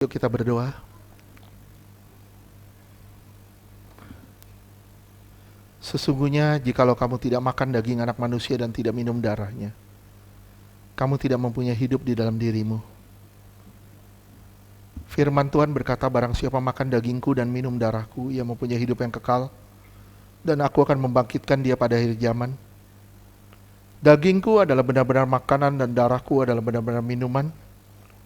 Yuk kita berdoa. Sesungguhnya jikalau kamu tidak makan daging anak manusia dan tidak minum darahnya, kamu tidak mempunyai hidup di dalam dirimu. Firman Tuhan berkata, barang siapa makan dagingku dan minum darahku, ia mempunyai hidup yang kekal, dan aku akan membangkitkan dia pada akhir zaman. Dagingku adalah benar-benar makanan dan darahku adalah benar-benar minuman.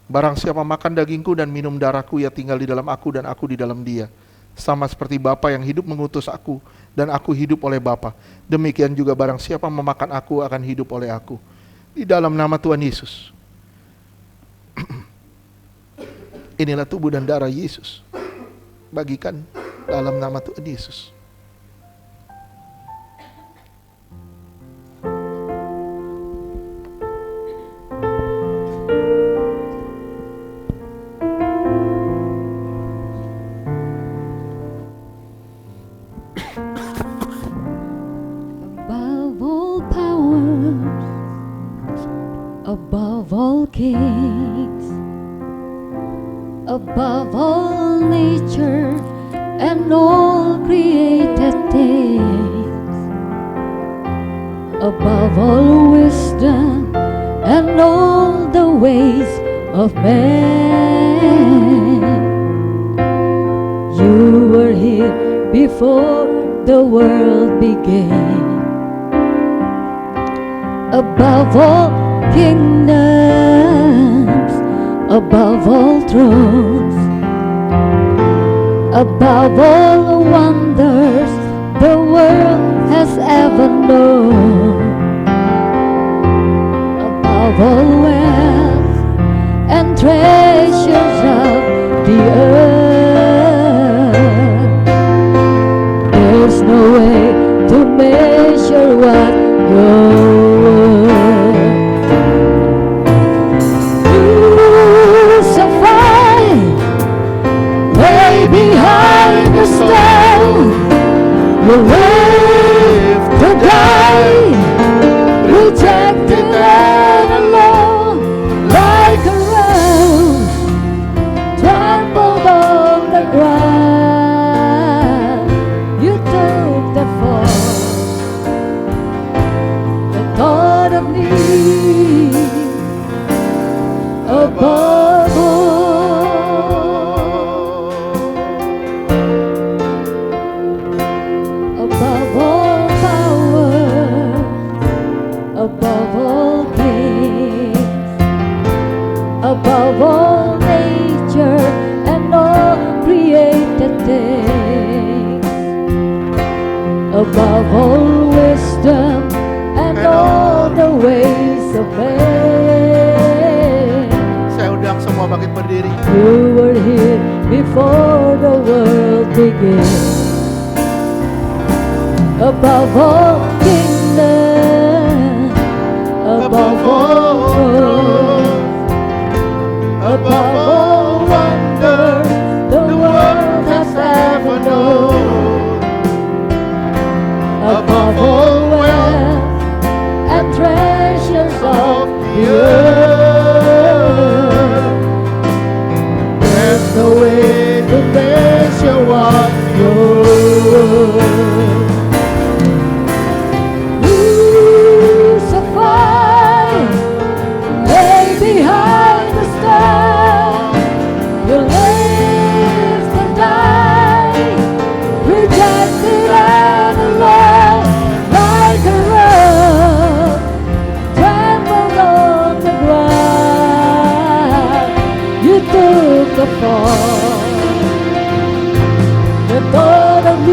Barang siapa makan dagingku dan minum darahku, ia tinggal di dalam aku dan aku di dalam dia. Sama seperti Bapa yang hidup mengutus aku dan aku hidup oleh Bapa. Demikian juga barang siapa memakan aku akan hidup oleh aku. Di dalam nama Tuhan Yesus. Inilah tubuh dan darah Yesus. Bagikan dalam nama Tuhan Yesus. Above all kings, above all nature and all created things, above all wisdom and all the ways of man. You were here before the world began. Above all kingdoms, above all thrones, above all wonders the world has ever known, above all wealth and treasures of the earth. There's no way to measure what you're behind the stone. You live to die, rejected and alone, like a rose trampled on the ground. You took the fall, the thought of me above all. Above all kings, above all nature and all created things, above all wisdom and all the ways of man. Saya undang semua bangkit berdiri. You were here before the world began. Above all kingdoms, above all thrones, above all wonders the world has ever known, above all wealth and treasures of the earth. There's no way to measure what you're. Behind the stone, you live to die, rejected and alone, like a rose trampled on the ground. You took the fall, the thought of me.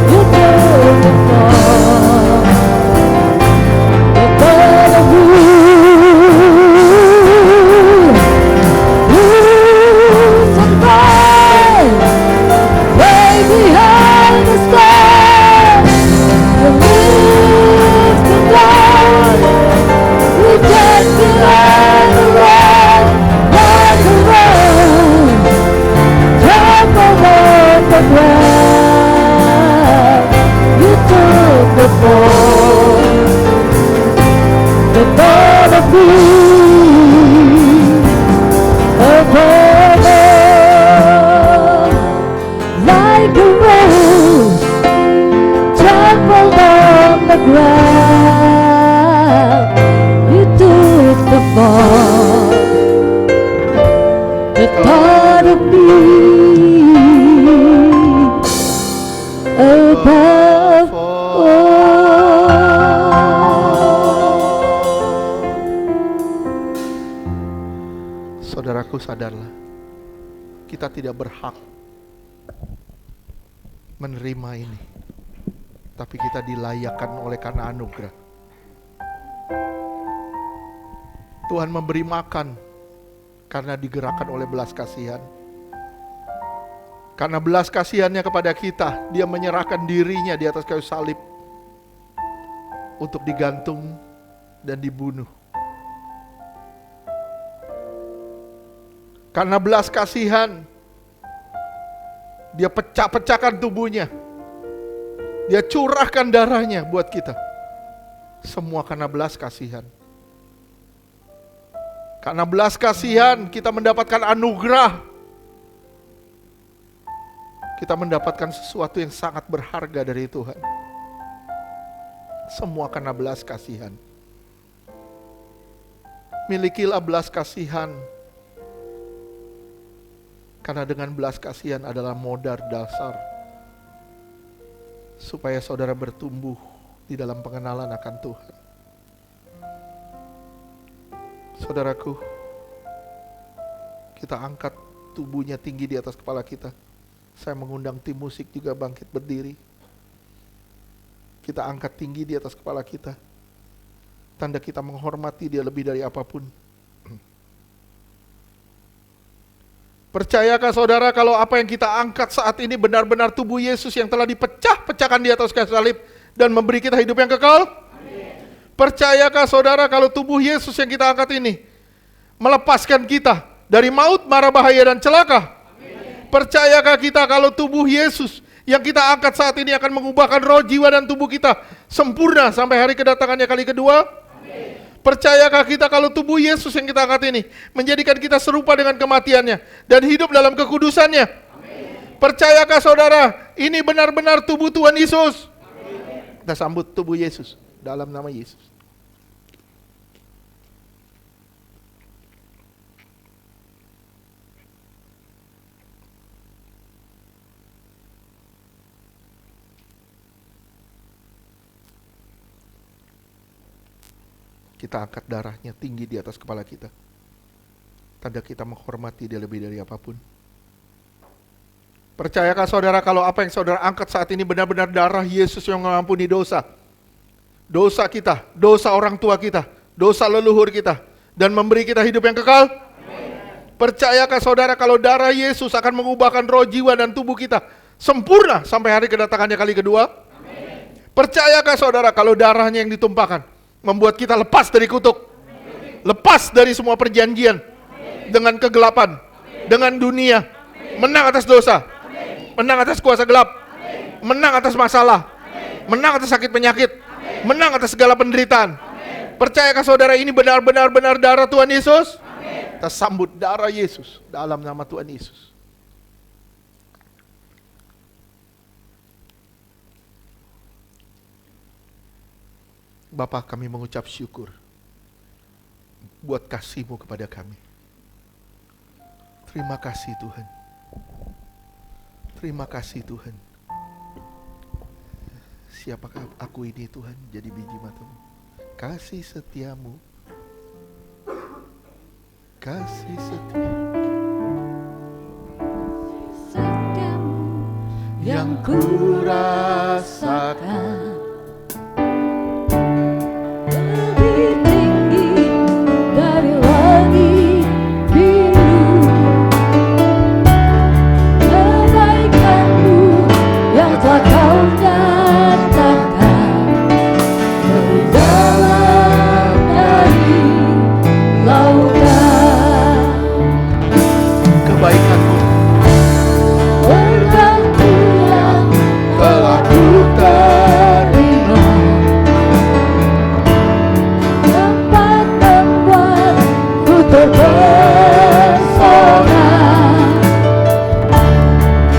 You took the sadarlah, kita tidak berhak menerima ini, tapi kita dilayakkan oleh karena anugerah. Tuhan memberi makan karena digerakkan oleh belas kasihan. Karena belas kasihannya kepada kita, dia menyerahkan dirinya di atas kayu salib untuk digantung dan dibunuh. Karena belas kasihan, dia pecah-pecahkan tubuhnya. Dia curahkan darahnya buat kita. Semua karena belas kasihan. Karena belas kasihan kita mendapatkan anugerah. Kita mendapatkan sesuatu yang sangat berharga dari Tuhan. Semua karena belas kasihan. Milikilah belas kasihan. Karena dengan belas kasihan adalah modal dasar supaya saudara bertumbuh di dalam pengenalan akan Tuhan. Saudaraku, kita angkat tubuhnya tinggi di atas kepala kita. Saya mengundang tim musik juga bangkit berdiri. Kita angkat tinggi di atas kepala kita. Tanda kita menghormati dia lebih dari apapun. Percayakah saudara kalau apa yang kita angkat saat ini benar-benar tubuh Yesus yang telah dipecah-pecahkan di atas kayu salib dan memberi kita hidup yang kekal? Amin. Percayakah saudara kalau tubuh Yesus yang kita angkat ini melepaskan kita dari maut, mara bahaya dan celaka? Amin. Percayakah kita kalau tubuh Yesus yang kita angkat saat ini akan mengubahkan roh, jiwa dan tubuh kita sempurna sampai hari kedatangannya kali kedua? Amin. Percayakah kita kalau tubuh Yesus yang kita angkat ini menjadikan kita serupa dengan kematiannya dan hidup dalam kekudusannya? Amin. Percayakah saudara ini benar-benar tubuh Tuhan Yesus? Amin. Kita sambut tubuh Yesus dalam nama Yesus. Kita angkat darahnya tinggi di atas kepala kita. Tanda kita menghormati dia lebih dari apapun. Percayakah saudara kalau apa yang saudara angkat saat ini benar-benar darah Yesus yang mengampuni dosa? Dosa kita, dosa orang tua kita, dosa leluhur kita, dan memberi kita hidup yang kekal? Amin. Percayakah saudara kalau darah Yesus akan mengubahkan roh, jiwa, dan tubuh kita sempurna sampai hari kedatangannya kali kedua? Amin. Percayakah saudara kalau darahnya yang ditumpahkan membuat kita lepas dari kutuk, amin, lepas dari semua perjanjian, amin, dengan kegelapan, amin, dengan dunia, amin, menang atas dosa, amin, menang atas kuasa gelap, amin, menang atas masalah, amin, menang atas sakit penyakit, amin, menang atas segala penderitaan? Amin. Percayakah saudara ini benar-benar darah Tuhan Yesus? Amin. Kita sambut darah Yesus dalam nama Tuhan Yesus. Bapa, kami mengucap syukur buat kasih-Mu kepada kami. Terima kasih Tuhan. Terima kasih Tuhan. Siapakah aku ini Tuhan, jadi biji mata-Mu? Kasih setiamu, kasih setiamu yang ku rasakan. Kebaikan-Mu telah ku terima, tempat membuatku terpesona.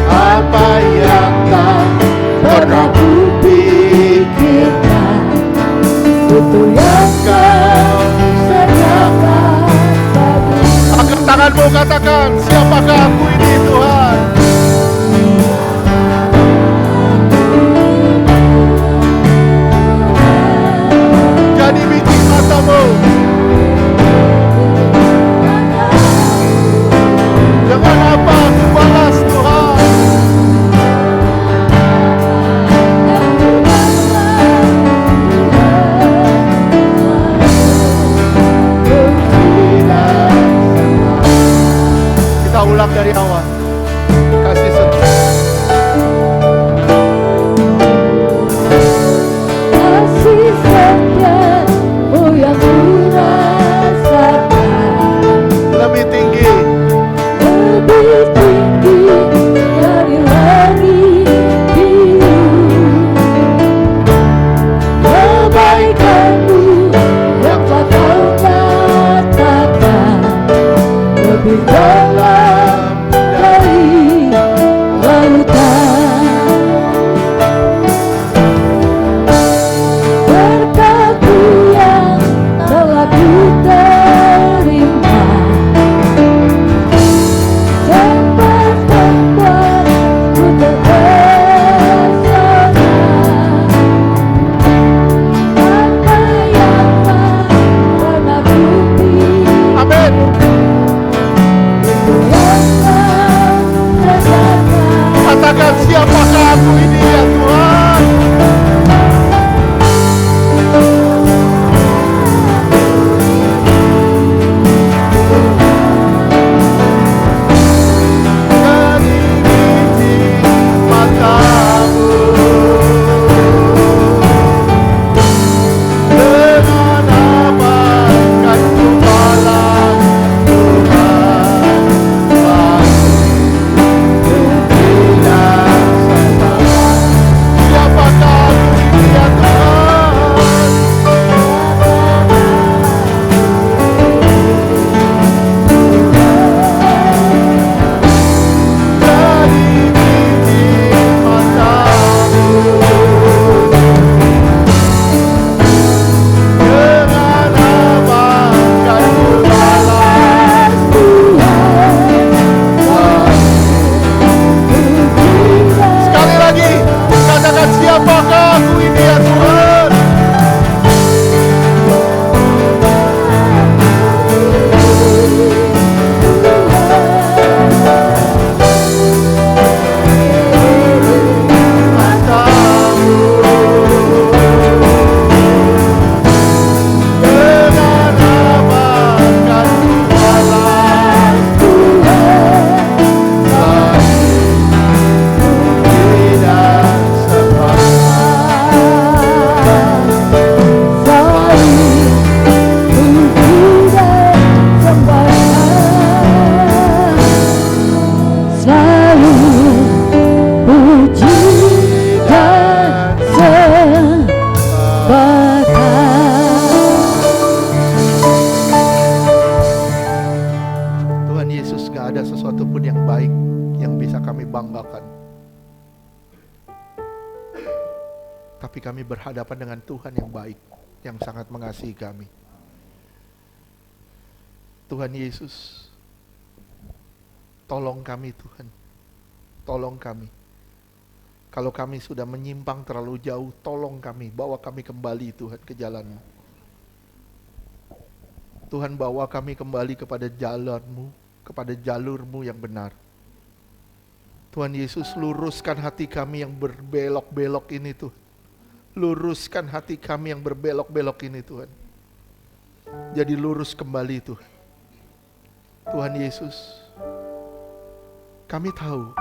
Apa yang tak pernah ku pikirkan, itu yang Kau sediakan bagi. Angkat tanganmu, katakan, siapakah aku ini Tuhan? Jadi biji mata-Mu. tapi kami berhadapan dengan Tuhan yang baik, yang sangat mengasihi kami. Tuhan Yesus, tolong kami Tuhan, tolong kami. Kalau kami sudah menyimpang terlalu jauh, tolong kami, bawa kami kembali Tuhan ke jalan-Mu. Tuhan, bawa kami kembali kepada jalan-Mu, kepada jalur-Mu yang benar. Tuhan Yesus, luruskan hati kami yang berbelok-belok ini Tuhan. Luruskan hati kami yang berbelok-belok ini Tuhan. Jadi lurus kembali Tuhan. Tuhan Yesus, kami tahu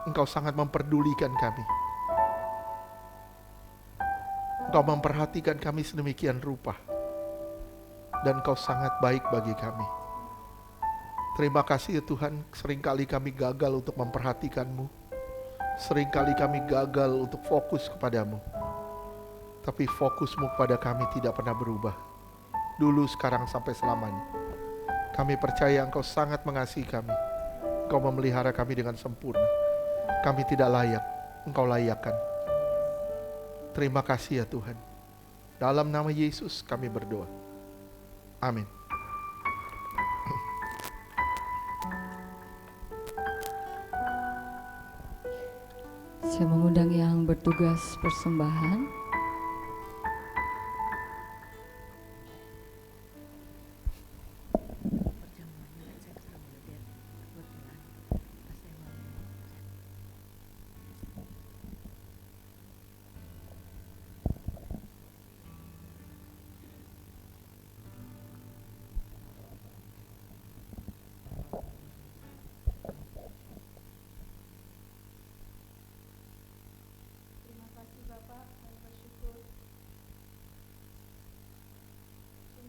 Engkau sangat memperdulikan kami. Engkau memperhatikan kami sedemikian rupa. Dan Engkau sangat baik bagi kami. Terima kasih ya Tuhan, seringkali kami gagal untuk memperhatikan-Mu. Seringkali kami gagal untuk fokus kepadamu. Tapi fokus-Mu kepada kami tidak pernah berubah. Dulu, sekarang, sampai selamanya. Kami percaya Engkau sangat mengasihi kami. Engkau memelihara kami dengan sempurna. Kami tidak layak, Engkau layakkan. Terima kasih ya Tuhan. Dalam nama Yesus kami berdoa. Amin. Saya mengundang yang bertugas persembahan.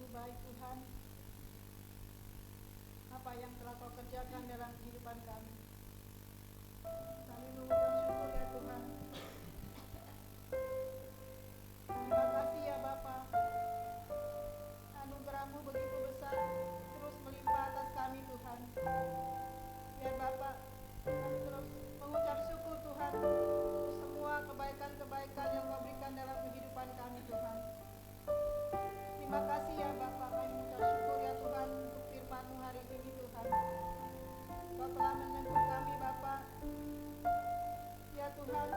Baik Tuhan, apa yang telah Kau kerjakan dalam kehidupan kami. Kami mengucap syukur ya Tuhan. Terima kasih ya Bapa. Anugerah-Mu begitu besar, terus melimpah atas kami Tuhan. Biar Bapa, kami terus mengucap syukur Tuhan untuk semua kebaikan-kebaikan yang Kau berikan dalam kehidupan kami Tuhan. Terima kasih ya Bapak, kami mengucap syukur ya Tuhan untuk firman-Mu hari ini Tuhan. Kau telah menegur kami Bapak. Ya Tuhan,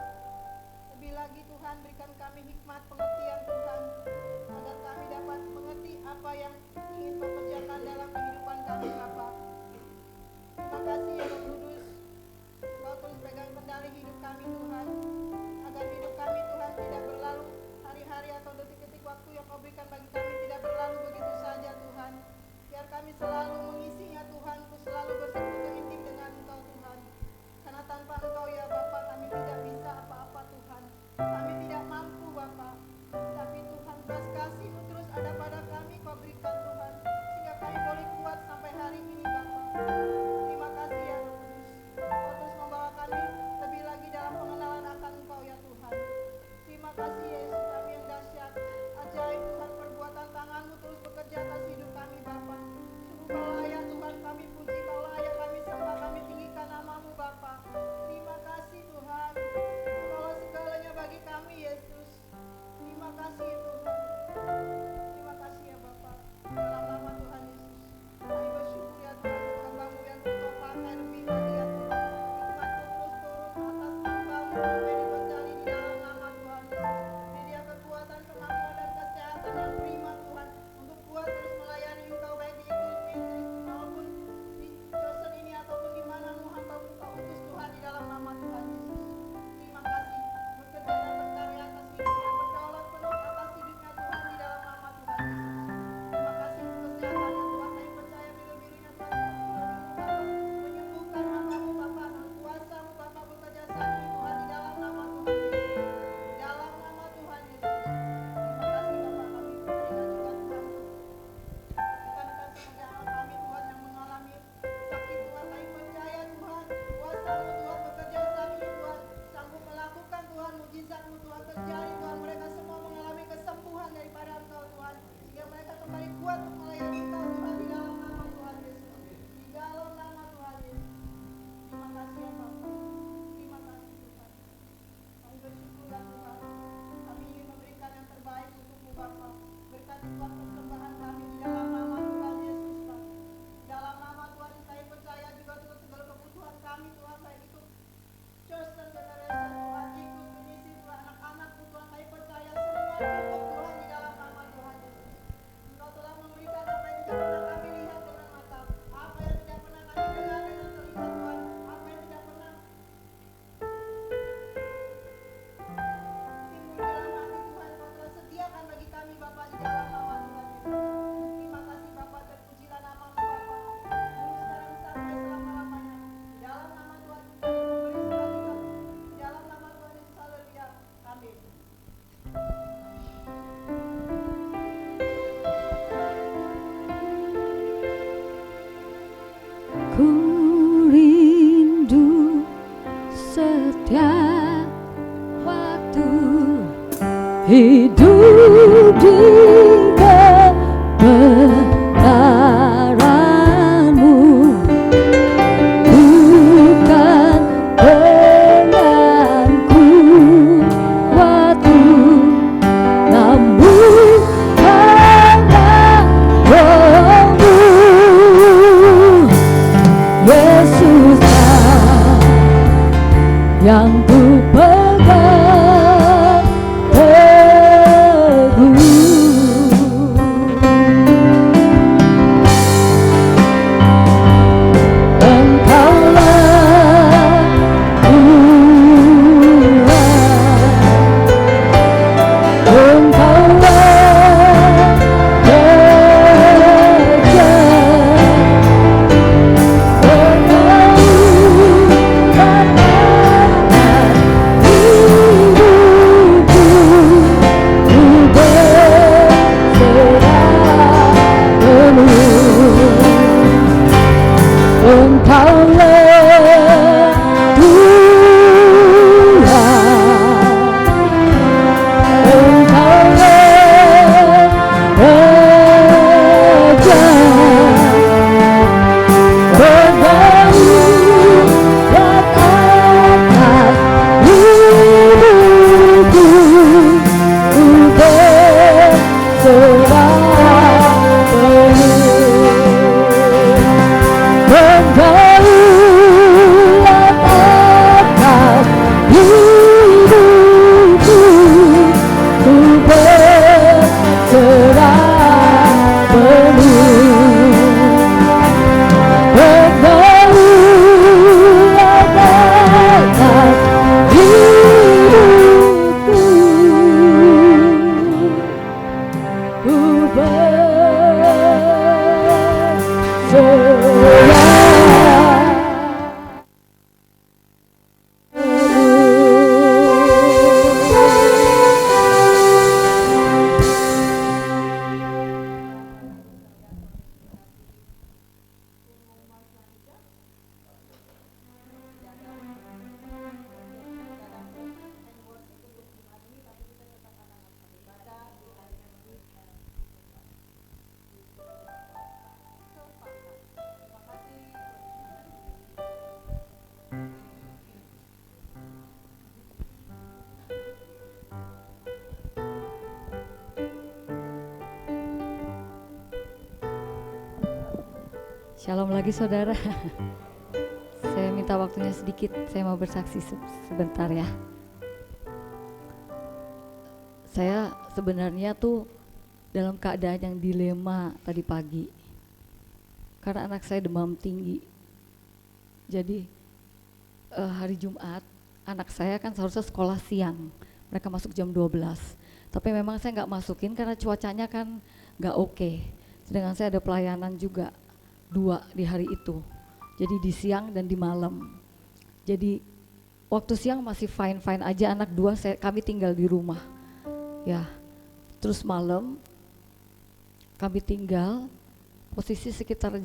lebih lagi Tuhan berikan kami hikmat pengertian Tuhan, agar kami dapat mengerti apa yang ingin Kau kerjakan dalam kehidupan kami Bapak. Terima kasih ya Roh Kudus, Kau terus pegang kendali hidup kami Tuhan, agar hidup kami Tuhan tidak berlalu hari-hari atau detik-detik waktu yang Kau berikan bagi kami tidak berlalu begitu saja Tuhan. Biar kami selalu mengisinya Tuhan, untuk selalu bersekutu intim dengan Engkau Tuhan. Karena tanpa Engkau ya Bapa kami tidak bisa apa-apa Tuhan. Kami tidak mampu hidup di kebenaran-Mu, bukan dengan kuatku, namun hanya Roh-Mu. Yesuslah yang ku pegang teguh. Engkaulah Tuhan, Engkaulah Raja, Shalom lagi saudara. Saya minta waktunya sedikit, saya mau bersaksi sebentar ya. Saya sebenarnya tuh dalam keadaan yang dilema tadi pagi. Karena anak saya demam tinggi. Jadi hari Jumat anak saya kan seharusnya sekolah siang. Mereka masuk jam 12. Tapi memang saya nggak masukin karena cuacanya kan nggak oke. Sedangkan saya ada pelayanan juga 2 di hari itu, jadi di siang dan di malam. Jadi waktu siang masih fine aja, anak 2 kami tinggal di rumah ya. Terus malam kami tinggal posisi sekitar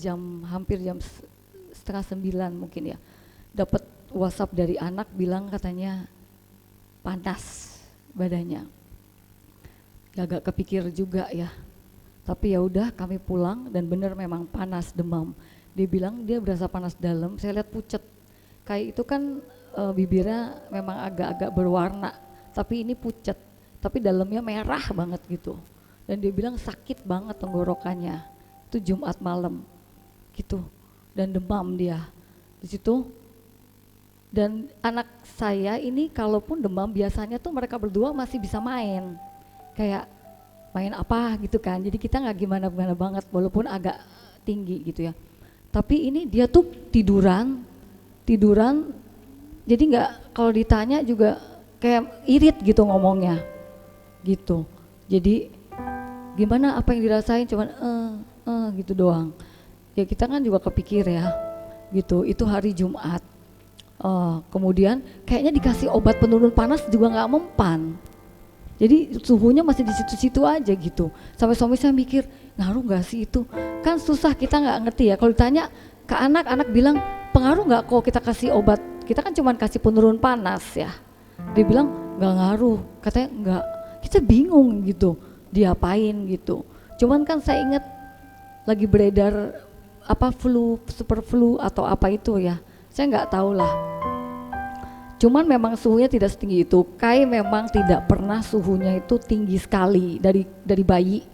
hampir jam 8:30 mungkin ya, dapat WhatsApp dari anak bilang katanya panas badannya. Agak kepikir juga ya. Tapi ya udah kami pulang dan benar memang panas, demam. Dia bilang dia berasa panas dalam, saya lihat pucet. Kayak itu kan bibirnya memang agak-agak berwarna, tapi ini pucet. Tapi dalamnya merah banget gitu. Dan dia bilang sakit banget tenggorokannya. Itu Jumat malam gitu. Dan demam dia di situ. Dan anak saya ini kalaupun demam biasanya tuh mereka berdua masih bisa main. Kayak main apa gitu kan, jadi kita nggak gimana-gimana banget walaupun agak tinggi gitu ya. Tapi ini dia tuh tiduran, jadi nggak, kalau ditanya juga kayak irit gitu ngomongnya gitu. Jadi gimana apa yang dirasain, cuman gitu doang. Ya kita kan juga kepikir ya gitu. Itu hari Jumat. Kemudian kayaknya dikasih obat penurun panas juga nggak mempan. Jadi suhunya masih di situ-situ aja gitu. Sampai suami saya mikir, ngaruh gak sih itu? Kan susah, kita gak ngerti ya. Kalau ditanya ke anak bilang, pengaruh gak kok kita kasih obat? Kita kan cuma kasih penurun panas ya. Dia bilang, gak ngaruh. Katanya enggak. Kita bingung gitu, diapain gitu. Cuman kan saya ingat lagi beredar apa flu, super flu atau apa itu ya, saya nggak tahu lah. Cuman memang suhunya tidak setinggi itu. Kai memang tidak pernah suhunya itu tinggi sekali dari bayi.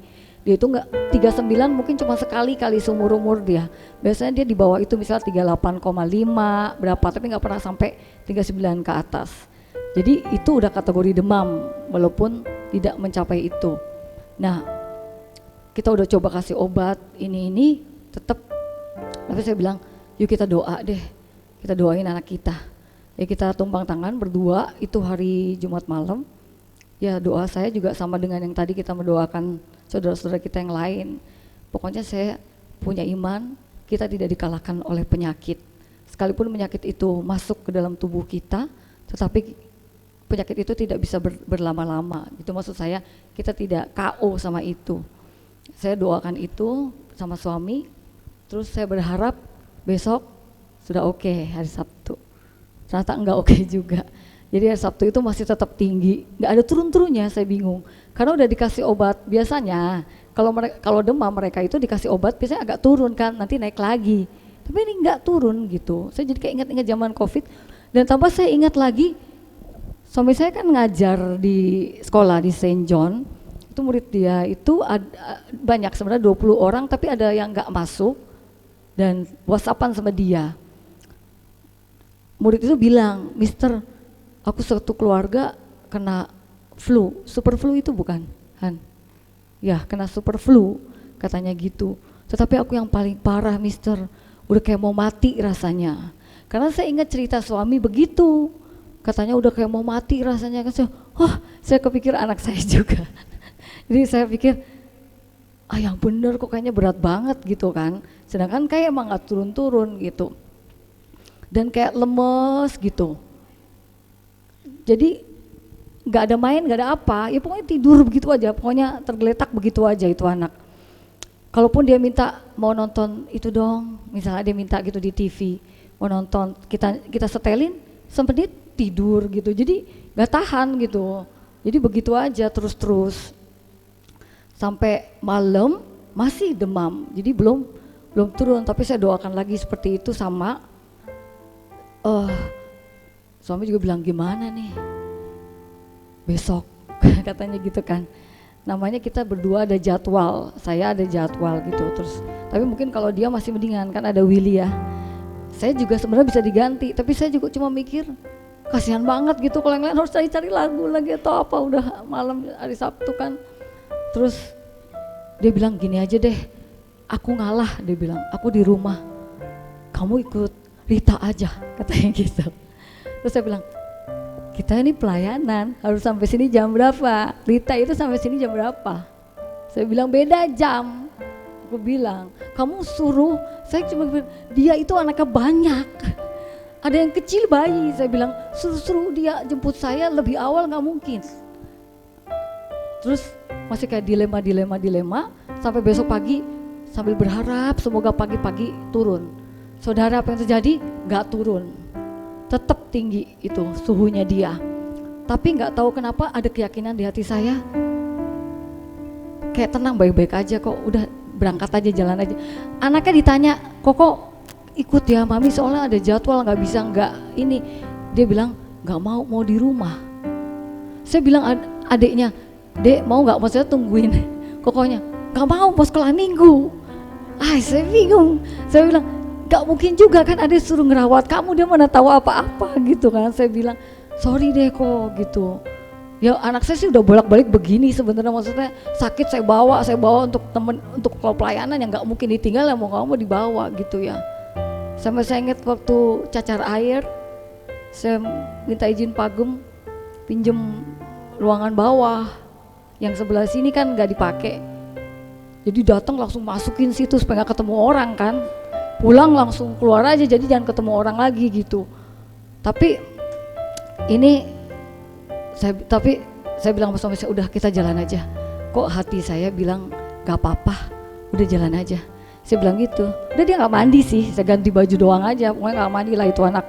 Dia itu nggak 39, mungkin cuma sekali kali seumur umur dia. Biasanya dia di bawah itu misalnya 38,5 berapa, tapi nggak pernah sampai 39 ke atas. Jadi itu udah kategori demam walaupun tidak mencapai itu. Nah, kita udah coba kasih obat ini tetap, tapi saya bilang yuk kita doa deh, kita doain anak kita. Ya kita tumpang tangan berdua itu hari Jumat malam. Ya doa saya juga sama dengan yang tadi kita mendoakan saudara-saudara kita yang lain. Pokoknya saya punya iman kita tidak dikalahkan oleh penyakit. Sekalipun penyakit itu masuk ke dalam tubuh kita, tetapi penyakit itu tidak bisa berlama-lama. Itu maksud saya, kita tidak KO sama itu. Saya doakan itu sama suami, terus saya berharap besok sudah oke hari Sabtu. Ternyata enggak oke juga. Jadi hari Sabtu itu masih tetap tinggi, enggak ada turun-turunnya, saya bingung. Karena udah dikasih obat, biasanya kalau demam mereka itu dikasih obat biasanya agak turun kan, nanti naik lagi. Tapi ini enggak turun gitu. Saya jadi kayak ingat-ingat zaman Covid, dan tambah saya ingat lagi, suami saya kan ngajar di sekolah di Saint John, itu murid dia itu banyak sebenarnya 20 orang, tapi ada yang enggak masuk dan WhatsAppan sama dia. Murid itu bilang, "Mister, aku satu keluarga kena flu, super flu itu bukan, Han? Ya, kena super flu," katanya gitu. "Tetapi aku yang paling parah, Mister, udah kayak mau mati rasanya." Karena saya ingat cerita suami begitu, katanya udah kayak mau mati rasanya. Kan saya kepikir anak saya juga. Jadi saya pikir, yang bener kok kayaknya berat banget gitu kan. Sedangkan kayak emang gak turun-turun gitu. Dan kayak lemes gitu. Jadi gak ada main, gak ada apa, ya pokoknya tidur begitu aja, pokoknya tergeletak begitu aja itu anak. Kalaupun dia minta mau nonton itu dong, misalnya dia minta gitu di TV, mau nonton, kita setelin, sempet tidur gitu, jadi gak tahan gitu. Jadi begitu aja terus-terus. Sampai malam masih demam, jadi belum turun, tapi saya doakan lagi seperti itu sama suami juga bilang gimana nih besok katanya gitu kan. Namanya kita berdua ada jadwal, saya ada jadwal gitu terus. Tapi mungkin kalau dia masih mendingan kan ada Willy ya. Saya juga sebenarnya bisa diganti, tapi saya juga cuma mikir kasihan banget gitu kalau yang lain harus cari lagu lagi atau apa, udah malam hari Sabtu kan. Terus dia bilang gini aja deh, aku ngalah, dia bilang aku di rumah, kamu ikut Rita aja, katanya gitu. Terus saya bilang, kita ini pelayanan harus sampai sini jam berapa? Rita itu sampai sini jam berapa? Saya bilang beda jam. Aku bilang, kamu suruh, saya cuma bilang, dia itu anaknya banyak. Ada yang kecil bayi, saya bilang suruh dia jemput saya lebih awal nggak mungkin. Terus masih kayak dilema sampai besok pagi sambil berharap semoga pagi-pagi turun. Saudara, apa yang terjadi? Nggak turun, tetap tinggi itu suhunya dia. Tapi nggak tahu kenapa ada keyakinan di hati saya, kayak tenang baik-baik aja kok, udah berangkat aja jalan aja. Anaknya ditanya, kok ikut ya mami soalnya ada jadwal nggak bisa nggak ini. Dia bilang nggak mau di rumah. Saya bilang adiknya, dek mau nggak, maksudnya tungguin kokonya, nggak mau sekolah minggu. Saya bingung, saya bilang gak mungkin juga kan, ada suruh ngerawat kamu, dia mana tahu apa-apa gitu kan. Saya bilang sorry deh kok gitu. Ya anak saya sih udah bolak-balik begini sebenarnya, maksudnya sakit saya bawa untuk temen, untuk kalau pelayanan yang gak mungkin ditinggal, ya mau gak mau dibawa gitu ya. Sampai saya ingat waktu cacar air, saya minta izin Pagem pinjem ruangan bawah, yang sebelah sini kan gak dipakai. Jadi datang langsung masukin situ supaya gak ketemu orang kan. Pulang langsung keluar aja, jadi jangan ketemu orang lagi gitu. Tapi ini saya bilang sama suami saya, udah kita jalan aja. Kok hati saya bilang gak apa-apa, udah jalan aja. Saya bilang gitu. Udah dia gak mandi sih, saya ganti baju doang aja, pokoknya gak mandi lah itu anak.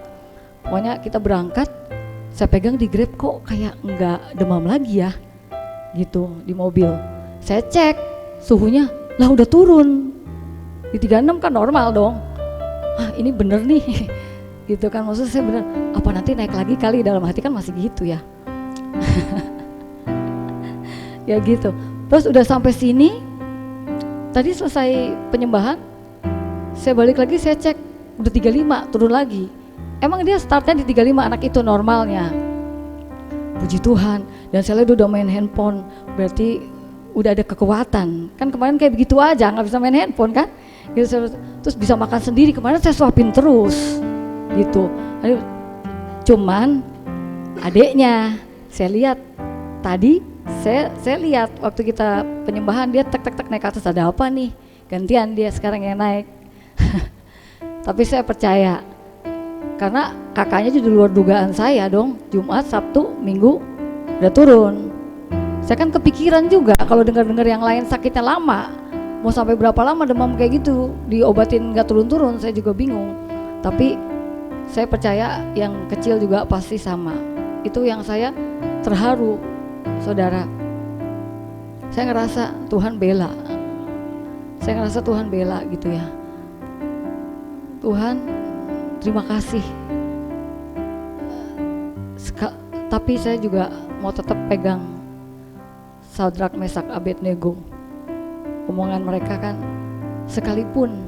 Pokoknya kita berangkat, saya pegang di Grab kok kayak enggak demam lagi ya. gitu di mobil. Saya cek suhunya, lah udah turun. Di 36 kan normal dong. Ah, ini bener nih. Gitu kan, maksud saya bener, apa nanti naik lagi kali, dalam hati kan masih gitu ya. Ya gitu. Terus udah sampai sini, tadi selesai penyembahan, saya balik lagi, saya cek udah 35, turun lagi. Emang dia startnya di 35, anak itu normalnya. Puji Tuhan. Dan saya lihat udah main handphone, berarti udah ada kekuatan. Kan kemarin kayak begitu aja, nggak bisa main handphone kan. Gitu, terus bisa makan sendiri, kemarin saya suapin terus gitu. Cuman adeknya saya lihat tadi, saya lihat waktu kita penyembahan, dia tek naik ke atas, ada apa nih, gantian dia sekarang yang naik. Tapi saya percaya karena kakaknya di luar dugaan saya dong. Jumat, Sabtu, Minggu udah turun. Saya kan kepikiran juga kalau dengar-dengar yang lain sakitnya lama, mau sampai berapa lama demam kayak gitu, diobatin nggak turun-turun, saya juga bingung. Tapi saya percaya yang kecil juga pasti sama. Itu yang saya terharu, saudara. Saya ngerasa Tuhan bela. Saya ngerasa Tuhan bela gitu ya. Tuhan, terima kasih. Tapi saya juga mau tetap pegang Sadrak, Mesak, Abednego. Omongan mereka kan, sekalipun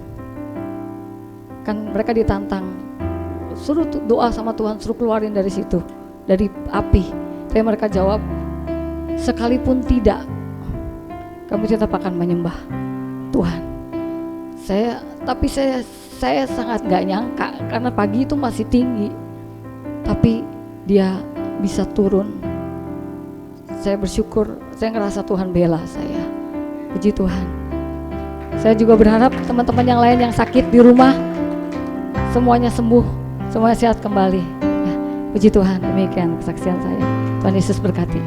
kan mereka ditantang, suruh doa sama Tuhan, suruh keluarin dari situ, dari api. Tapi mereka jawab, sekalipun tidak, kami tetap akan menyembah Tuhan. Tapi saya sangat nggak nyangka karena pagi itu masih tinggi, tapi dia bisa turun. Saya bersyukur, saya ngerasa Tuhan bela saya. Puji Tuhan. Saya juga berharap teman-teman yang lain yang sakit di rumah semuanya sembuh, semuanya sehat kembali. Ya, puji Tuhan, demikian kesaksian saya. Tuhan Yesus berkati.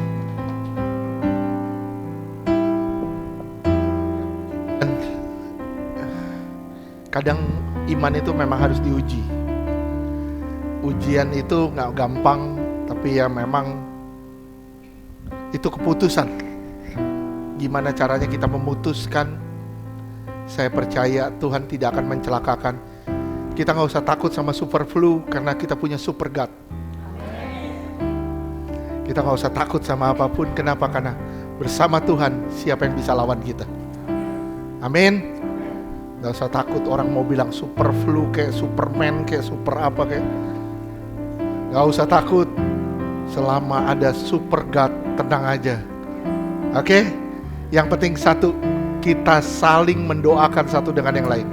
Kadang iman itu memang harus diuji. Ujian itu nggak gampang, tapi ya memang itu keputusan. Gimana caranya kita memutuskan? Saya percaya Tuhan tidak akan mencelakakan. Kita nggak usah takut sama super flu karena kita punya super God. Kita nggak usah takut sama apapun. Kenapa? Karena bersama Tuhan siapa yang bisa lawan kita? Amin. Gak usah takut orang mau bilang super flu kayak Superman kayak super apa kayak. Gak usah takut. Selama ada super God, tenang aja. Oke? Yang penting satu, kita saling mendoakan satu dengan yang lain.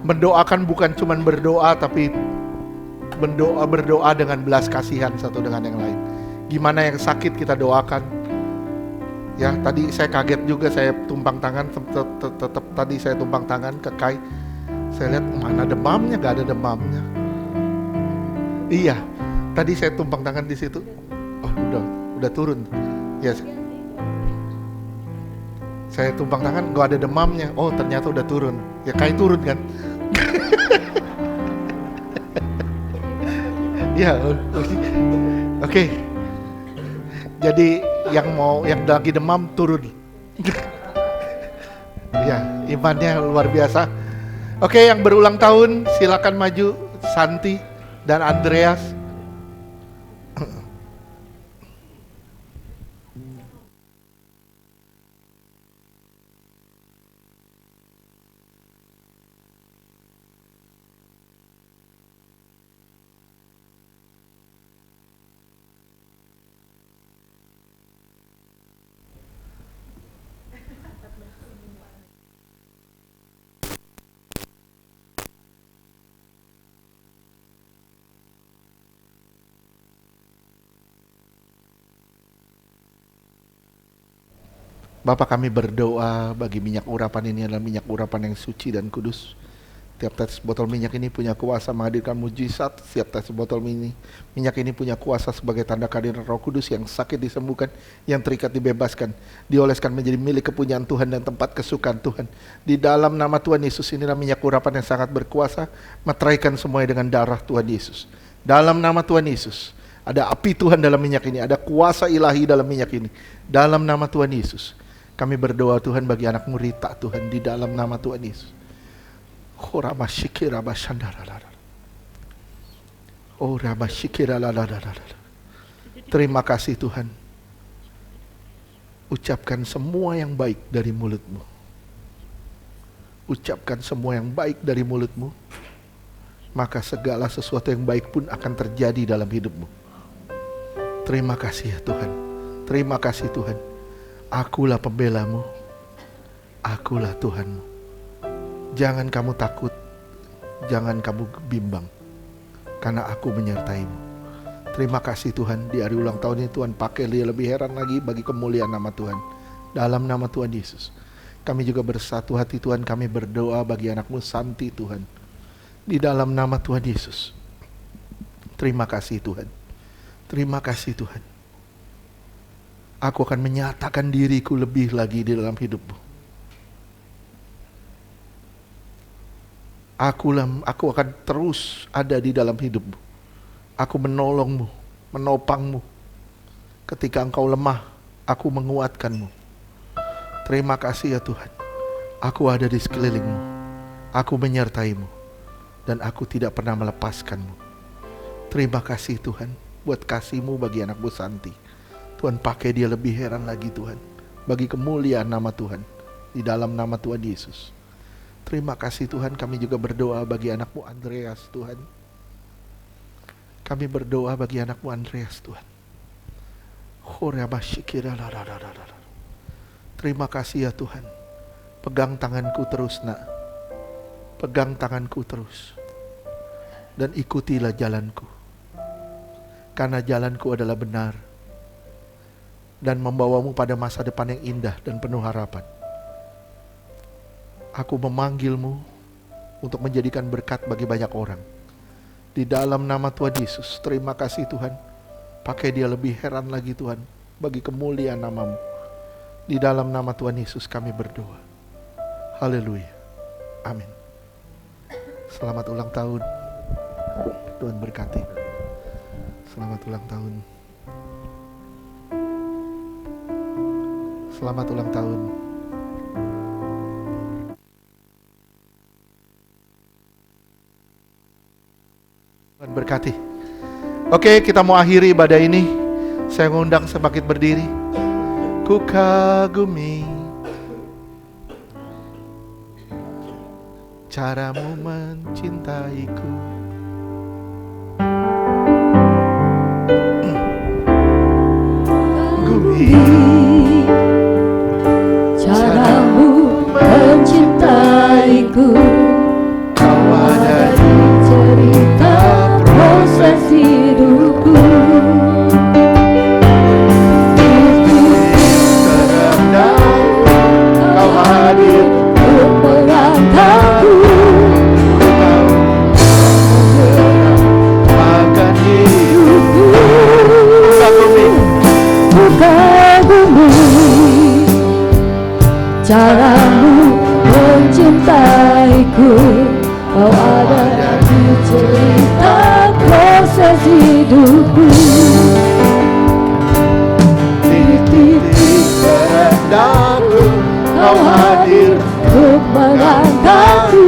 Mendoakan bukan cuma berdoa, tapi berdoa dengan belas kasihan satu dengan yang lain. Gimana yang sakit kita doakan. Ya, tadi saya kaget juga, saya tumpang tangan, tetap tadi saya tumpang tangan ke Kai. Saya lihat mana demamnya, gak ada demamnya. Iya, tadi saya tumpang tangan di situ. Oh, udah turun. Ya, saya tumpang tangan, gak ada demamnya. Oh, ternyata udah turun. Ya, Kai turun kan. Ya, oke. Jadi yang lagi demam turun. Ya, imannya luar biasa. Oke, yang berulang tahun silakan maju, Santi dan Andreas. Bapa, kami berdoa bagi minyak urapan ini adalah minyak urapan yang suci dan kudus. Tiap tetes botol minyak ini punya kuasa menghadirkan mujizat. Setiap tetes botol minyak ini punya kuasa sebagai tanda kehadiran Roh Kudus, yang sakit disembuhkan, yang terikat dibebaskan, dioleskan menjadi milik kepunyaan Tuhan dan tempat kesukaan Tuhan. Di dalam nama Tuhan Yesus, inilah minyak urapan yang sangat berkuasa, meteraikan semuanya dengan darah Tuhan Yesus. Dalam nama Tuhan Yesus, Ada api Tuhan dalam minyak ini, ada kuasa ilahi dalam minyak ini. Dalam nama Tuhan Yesus, kami berdoa Tuhan bagi anak-Mu Rita Tuhan, di dalam nama Tuhan Yesus. Terima kasih Tuhan. Ucapkan semua yang baik dari mulut-Mu. Ucapkan semua yang baik dari mulut-Mu, maka segala sesuatu yang baik pun akan terjadi dalam hidup-Mu. Terima kasih ya Tuhan. Terima kasih Tuhan. Akulah pembela-Mu. Akulah Tuhan-Mu. Jangan kamu takut. Jangan kamu bimbang. Karena aku menyertai-Mu. Terima kasih Tuhan. Di hari ulang tahun ini Tuhan pakai dia lebih heran lagi bagi kemuliaan nama Tuhan. Dalam nama Tuhan Yesus. Kami juga bersatu hati Tuhan, kami berdoa bagi anak-Mu Santi Tuhan. Di dalam nama Tuhan Yesus. Terima kasih Tuhan. Terima kasih Tuhan. Aku akan menyatakan diriku lebih lagi di dalam hidup-Mu. Aku akan terus ada di dalam hidup-Mu. Aku menolong-Mu, menopang-Mu. Ketika Engkau lemah, aku menguatkan-Mu. Terima kasih ya Tuhan. Aku ada di sekeliling-Mu. Aku menyertai-Mu. Dan aku tidak pernah melepaskan-Mu. Terima kasih Tuhan. Buat kasih-Mu bagi anak-Mu Santi. Tuhan pakai dia lebih heran lagi Tuhan. Bagi kemuliaan nama Tuhan. Di dalam nama Tuhan Yesus. Terima kasih Tuhan. Kami juga berdoa bagi anak-Mu Andreas Tuhan. Kami berdoa bagi anak-Mu Andreas Tuhan. Terima kasih ya Tuhan. Pegang tanganku terus nak. Pegang tanganku terus. Dan ikutilah jalanku. Karena jalanku adalah benar. Dan membawamu pada masa depan yang indah dan penuh harapan. Aku memanggilmu untuk menjadikan berkat bagi banyak orang. Di dalam nama Tuhan Yesus. Terima kasih Tuhan. Pakai dia lebih heran lagi Tuhan. Bagi kemuliaan nama-Mu. Di dalam nama Tuhan Yesus kami berdoa. Haleluya. Amin. Selamat ulang tahun. Tuhan berkati. Selamat ulang tahun. Selamat ulang tahun. Tuhan berkati. Oke, kita mau akhiri ibadah ini. Saya ngundang sebangkit berdiri. Ku kagumi caramu mencintaiku. Gumi Caramu mencintaiku. Kau ada di Cerita proses hidupku. Kau hadir Untuk mengangkatku. makan hidupku. Ku kagumi caramu mencintaiku. Kau ada di cerita proses hidupku. Titik terendahku Kau hadir Untuk mengangkatku.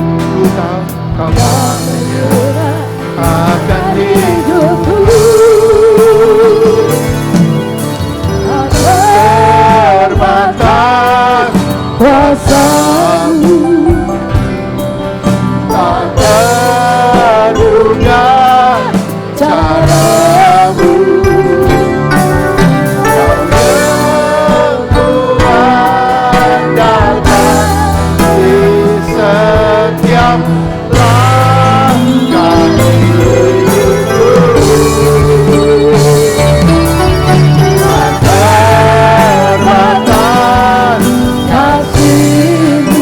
Ku tahu Kau tak menyerah akan Hidupku terbatas kuasa-Mu. tak terduga caramu. Kau andalkan di setiap langkah hidupku. Tak terbatas Kasih-Mu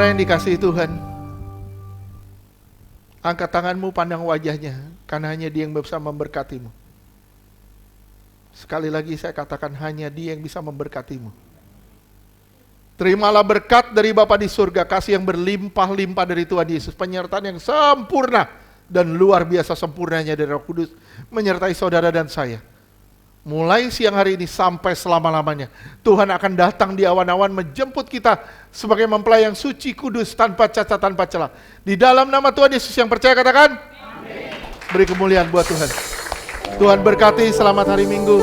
Saudara yang dikasihi Tuhan, angkat tanganmu, pandang wajahnya, karena hanya Dia yang bisa memberkatimu. Sekali lagi saya katakan, hanya Dia yang bisa memberkatimu. Terimalah berkat dari Bapa di surga, kasih yang berlimpah-limpah dari Tuhan Yesus, penyertaan yang sempurna dan luar biasa sempurnanya dari Roh Kudus menyertai saudara dan saya. Mulai siang hari ini sampai selama-lamanya, Tuhan akan datang di awan-awan menjemput kita sebagai mempelai yang suci, kudus, tanpa cacat, tanpa celah. Di dalam nama Tuhan Yesus yang percaya katakan, amin. Beri kemuliaan buat Tuhan. Tuhan berkati, selamat hari Minggu.